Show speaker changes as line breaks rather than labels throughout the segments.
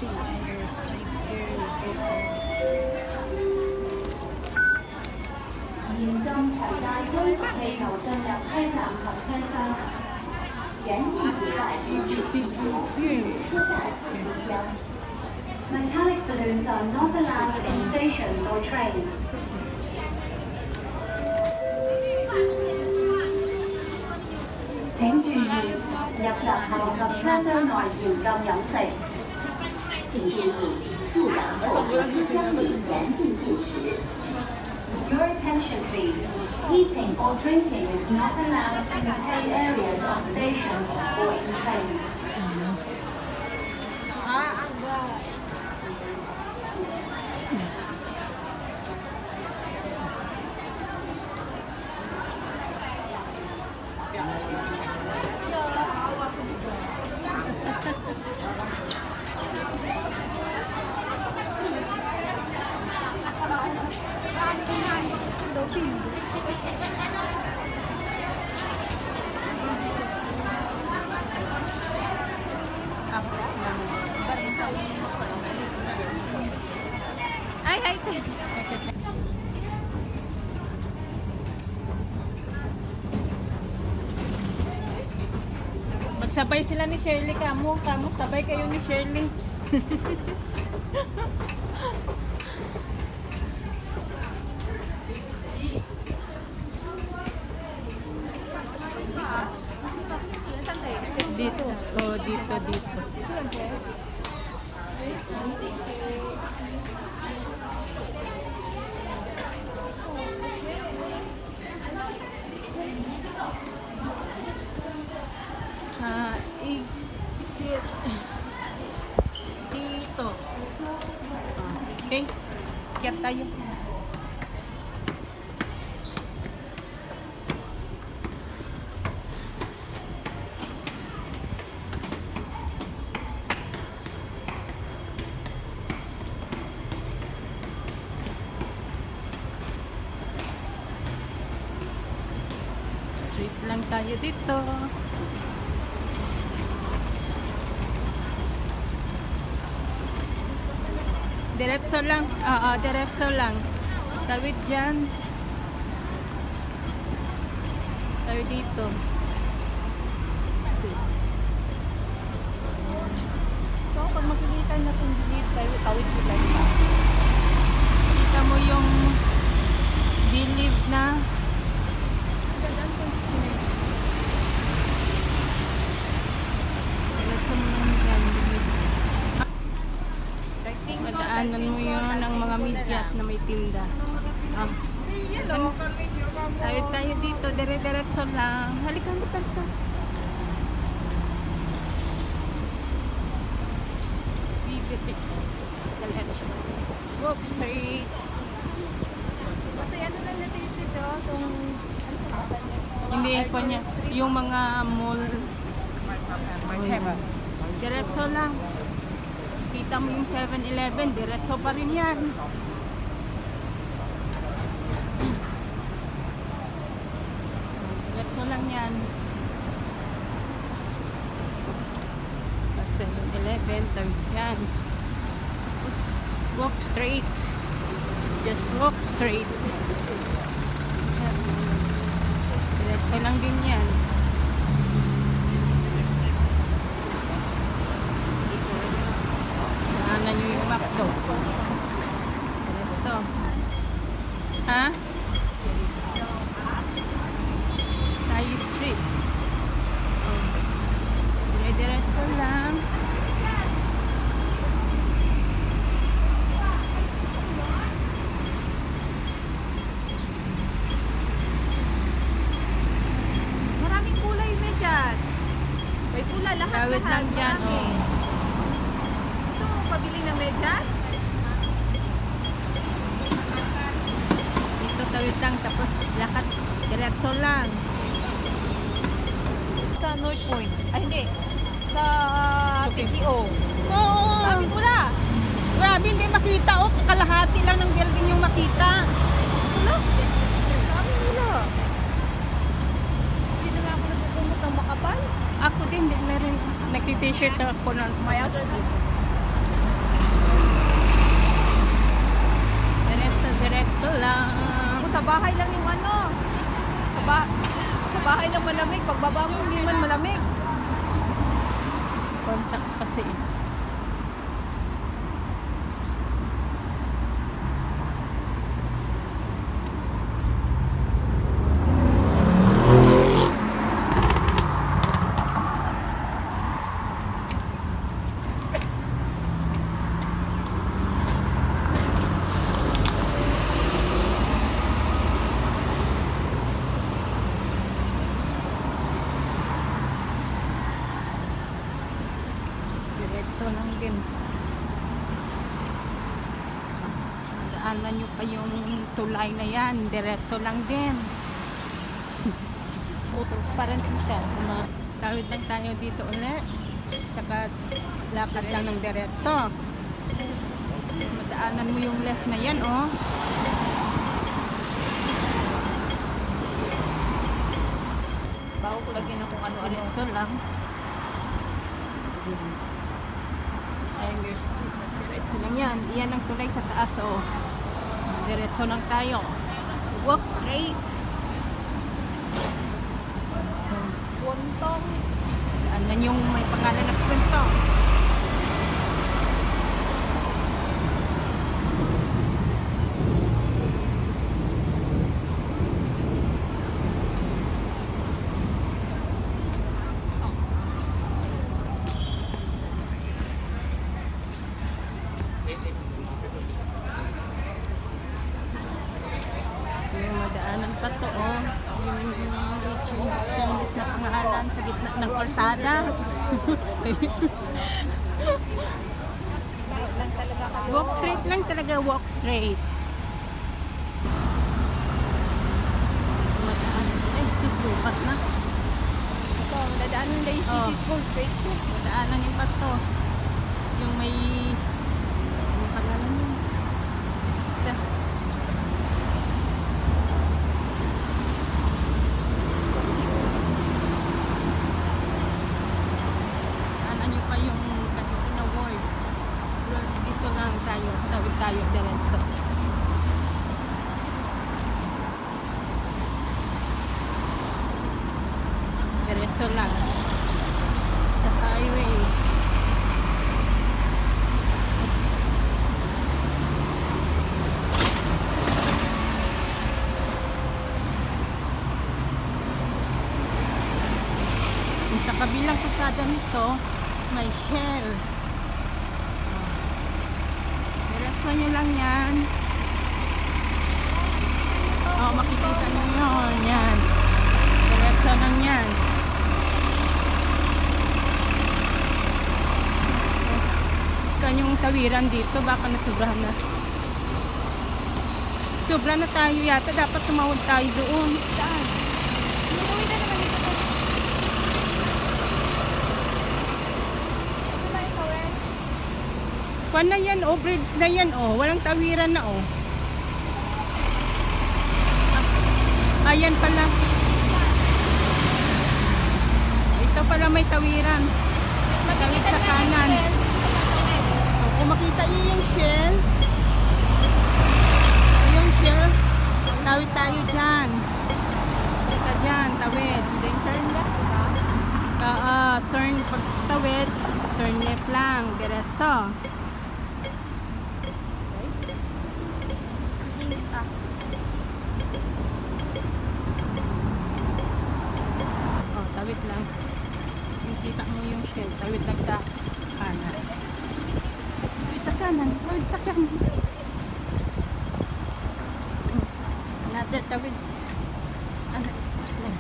see your street here. Beautiful.
現今攜帶金屬氣球進入車站及車廂，人電子牌自主線出站紙箱。Metallic balloons are not allowed in stations or trains. 請注意，入閘後及車廂內嚴禁飲食。請注意，入閘後及車廂裡嚴禁進食。Your attention please. Eating or drinking is not allowed in the paid areas of stations or in trains.
Ay, magsabay sila ni Shirley, kamo sabay kayo ni Shirley. Dito. Oh, dito. Exit dito. Okay, kaya tayo. Street lang tayo dito. Diretso lang. Diretso lang. Tawid dyan. Tawid dito. Street. So, pag makikita na kung delete tayo, tawid sila ito. Kita mo yung believe na diretso mo lang yan. Madaanan mo yun ng mga medyas na may tinda. Tawid tayo dito, dire-diretso lang. Halika. Bibitix. Diretso. Walk straight.
Kasi ano lang natin dito, itong
Hindi pa niya. Yung mga mall. Diretso lang. Kita mo yung 7-Eleven, diretso pa rin yan. Diretso lang yan. 7-Eleven, tawid yan. Just walk straight. Just walk straight. Diretso lang din yan. Nyo yung McDo. So, ha? Sayu Street. Oh. Dire-diretso lang.
maraming kulay medyas. May kulay lahat.
Tawid lang dyan, oh.
Gusto mo pabili ng medyas?
Dito tawid lang, tapos lakad. Diretso lang.
Sa North Point. Ay, hindi. Sa
Okay.
TTO.
Oo.
Sabi ko na.
Grabe, hindi makita. Oh, kalahati lang ng building yung makita.
Wala. Sabi nila. Hindi na nga ako nagpupunot ng makapal.
Ako din, meron. Nagti-t-shirt ako ng maya. Diretso lang.
Kung sa bahay lang yung ano. Sa bahay lang malamig. Pagbaba mo, hindi man malamig.
Konsak kasi. Diretso lang din. Daanan nyo pa yung tulay na yan. Diretso lang din. Utros pa rin po siya. Tawid lang tayo dito ulit. Tsaka lakad lang ng diretso. Madaanan mo yung left na yan, oh.
Bago ko lagyan na kung ano-ano.
Diretso lang. Ayan, street. Diretso lang yan. Iyan ang tulay sa taas, oh. Diretso lang tayo. Walk straight.
Wontong.
Ano yung may pangalan na kwento? Yung madaanan pa to, oh. Yung Chinese na pangalan sa gitna ng kalsada.
Lang talaga kayo.
Walk straight lang talaga, walk straight. Madaanan. Ay, sis, lupat na.
Ito, dadaan ng Daisy
Oh.
School Straight to.
Madaanan yung pa to. Yung may... Ano pangalan yun? Basta. Daanan nyo pa yung ganito na word. Well, dito lang tayo. Tawid tayo diretso. Diretso lang. Sa highway. Kung sa kabilang kalsada nito, may Shell. Diretso nyo lang yan. Makikita nyo yun. Yan. Diretso lang yan. Saan yung tawiran dito? Baka nasobrahan na. Sobra na tayo yata. Dapat tumawag tayo doon.
Saan? Umuwi na naman dito. Ano ba yung tawid?
Kuwan na yan, oh. Bridge na yan, oh. Walang tawiran na, oh. Ayan pala. Ito pala may tawiran. Tawid sa kanan. Kung makita niyo yung Shell, yung Shell, tawid tayo dyan. Kita dyan, tawid.
Then turn left, diba?
Turn, pag tawid, turn left lang, diretso.
Init ah.
Oh, tawid lang. Kita mo yung Shell, tawid lang sa kanan. Tawid sa kanan, tawid sa kanan. Another tawid. Ano, mas lang.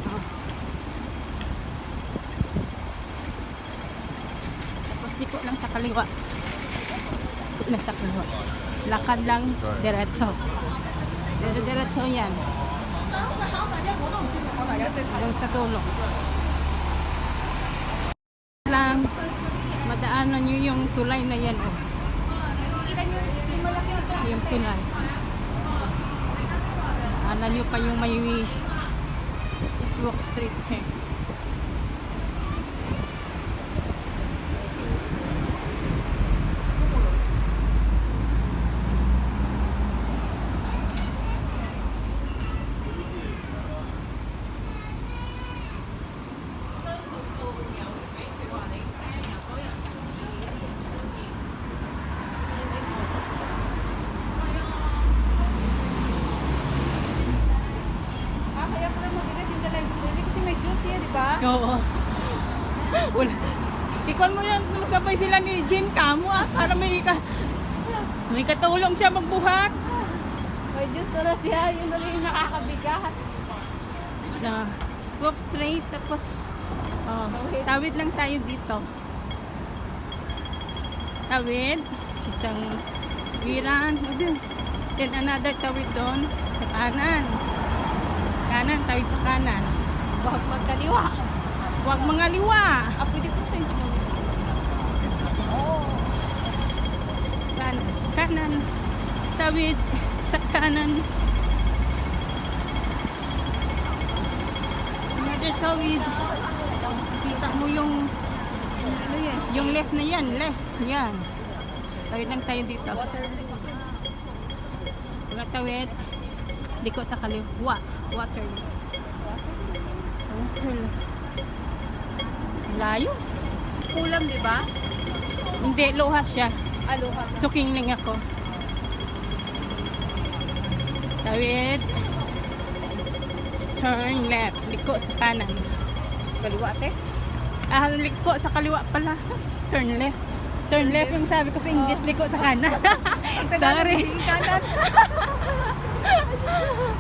Oh. Tapos liko lang sa kaliwa. Liko lang sa kaliwa. Lakad lang, diretso. Diretso yan. Hanggang sa dulo. Lang, madaanan nyo yung tulay na yan, oh.
Kita nyo yung malaki ito.
Yung tulay. Daanan nyo pa yung may Walk Street, eh. Ikon mo yan, sabay sila ni Jen Kamo para may katulong siya magbuhat.
May Diyos na siya, yun na rin yung nakakabigat.
Na, walk straight, tapos tawid lang tayo dito. Tawid, isang wiran, then another tawid doon sa kanan. Kanan, tawid sa kanan.
Huwag magkaliwa.
Huwag mga liwa.
Pwede po tayo.
Kanan, kanan, tawid sa kanan. Another tawid. Kita mo yung ano yan, yung left na yan, left. Yan. Tawid lang tayo dito. Mga tawid. Liko sa kaliwa. Water. Sa water. Layo.
Kulam, di ba?
Hindi, lohas siya.
Aloha.
Suking lang ako. Tawid. Turn left. Liko sa kanan.
Kaliwa, te?
Liko sa kaliwa pala. Turn left. Turn left yung sabi ko sa English. Liko sa kanan. Sorry.
Kanan.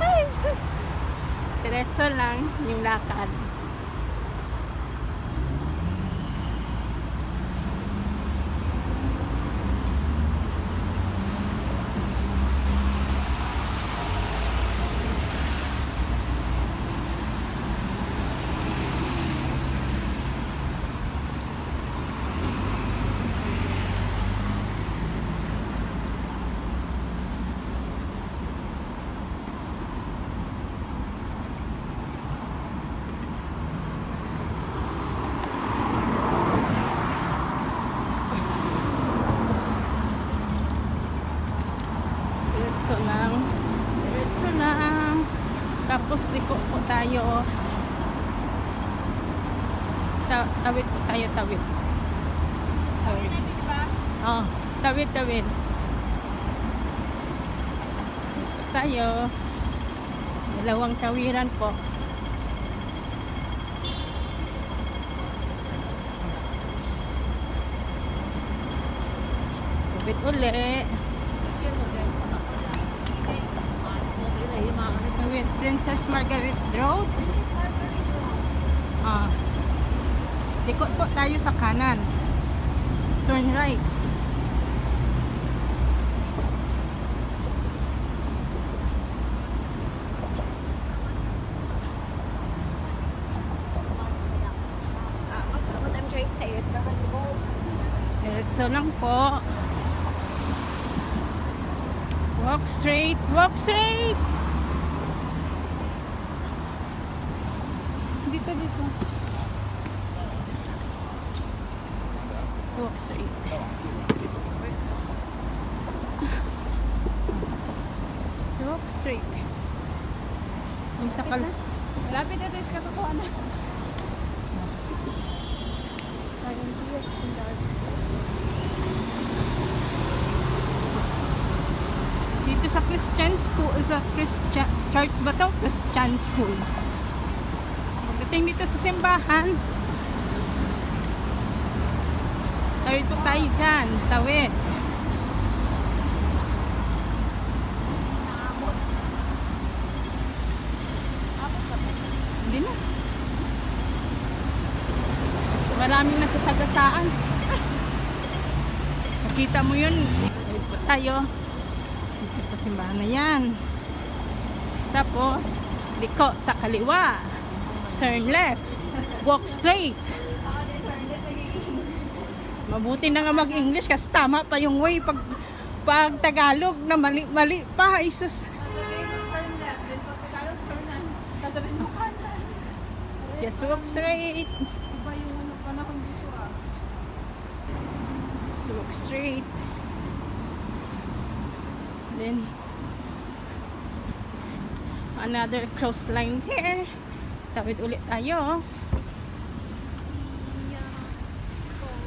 Ay, sus. Diretso lang yung lakad. Diretso lang. Diretso lang. Tapos liko po tayo. Tawid po tayo, tawid. Sorry.
Di ba?
Oh, tawid, tawid. Liko tayo. Dalawang tawiran po. Tawid uli. Tawid, Princess Margaret Road. Liko po tayo sa kanan. Turn right.
What I'm trying to say is
Diretso lang po. Walk straight. Walk straight. Dito, dito. Walk straight. Just walk straight. Yung sa
Malapit na tayo sa katotohanan. Scientists and arts.
Dito sa Christian school, sa Christian church ba to? Christian school. Pagdating dito sa simbahan, tawid po tayo dyan. Tawid. Hindi na. Maraming nasasagasaan. Nakita mo yun. Tawid po tayo. Dito sa simbahan na yan. Tapos, liko sa kaliwa. Turn left. Walk straight. Mabuti na nga mag-English kasi tama pa yung way pag Tagalog na mali pa. Isus.
Turn left. Then pag Tagalog, turn left. Sasabihin mo kanan.
Just walk straight.
Iba yung ano panahon dito ah.
Just walk straight. Then, another cross line here. Tawid ulit tayo.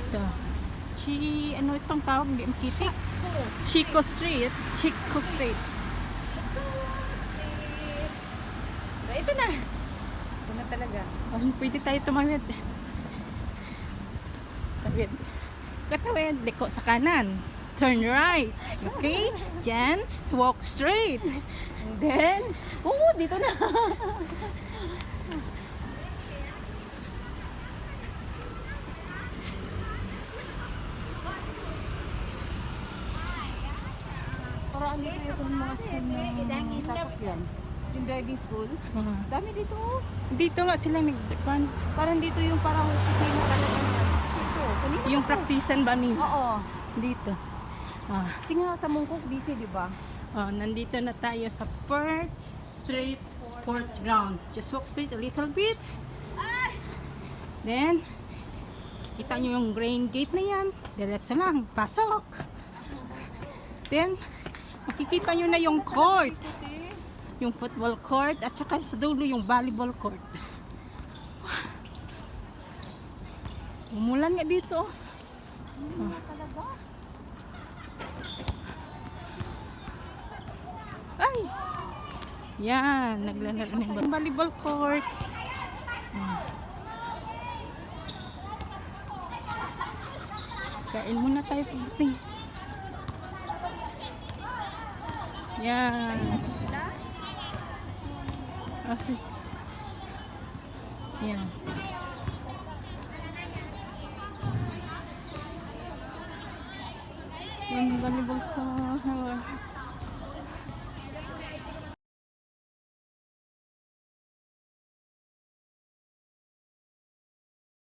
Ito. Ano itong tawag? Hindi makita. Chico Street. Chico Street. Ito na.
Ito na talaga.
Pwede tayo tumawid. Katawid. Katawid, liko sa kanan. Turn right. Okay? Yan. Walk straight.
And then, dito na. Paraan dito yung mga school ng sasakyan. Yung driving school. Dami dito.
Dito nga sila nagdekwan.
Parang dito yung parang opisina talaga na. Dito. Kanina
Yung
ako.
praktisan ba ni?
Oo.
Dito. Ah,
Kasi nga sa Mungkok, busy, di ba?
nandito na tayo sa Perth Street Sports Ground. Just walk straight a little bit. Then, kita nyo yung grain gate na yan. Diretso lang. Pasok. Then, makikita nyo na yung court. Yung football court at saka sa dulo yung volleyball court. Umulan nga dito.
Talaga?
Ay! Yan, naglalaro ng volleyball court. Kain muna tayo pagdating. Yan. Kasi. Yan. Yung volleyball court.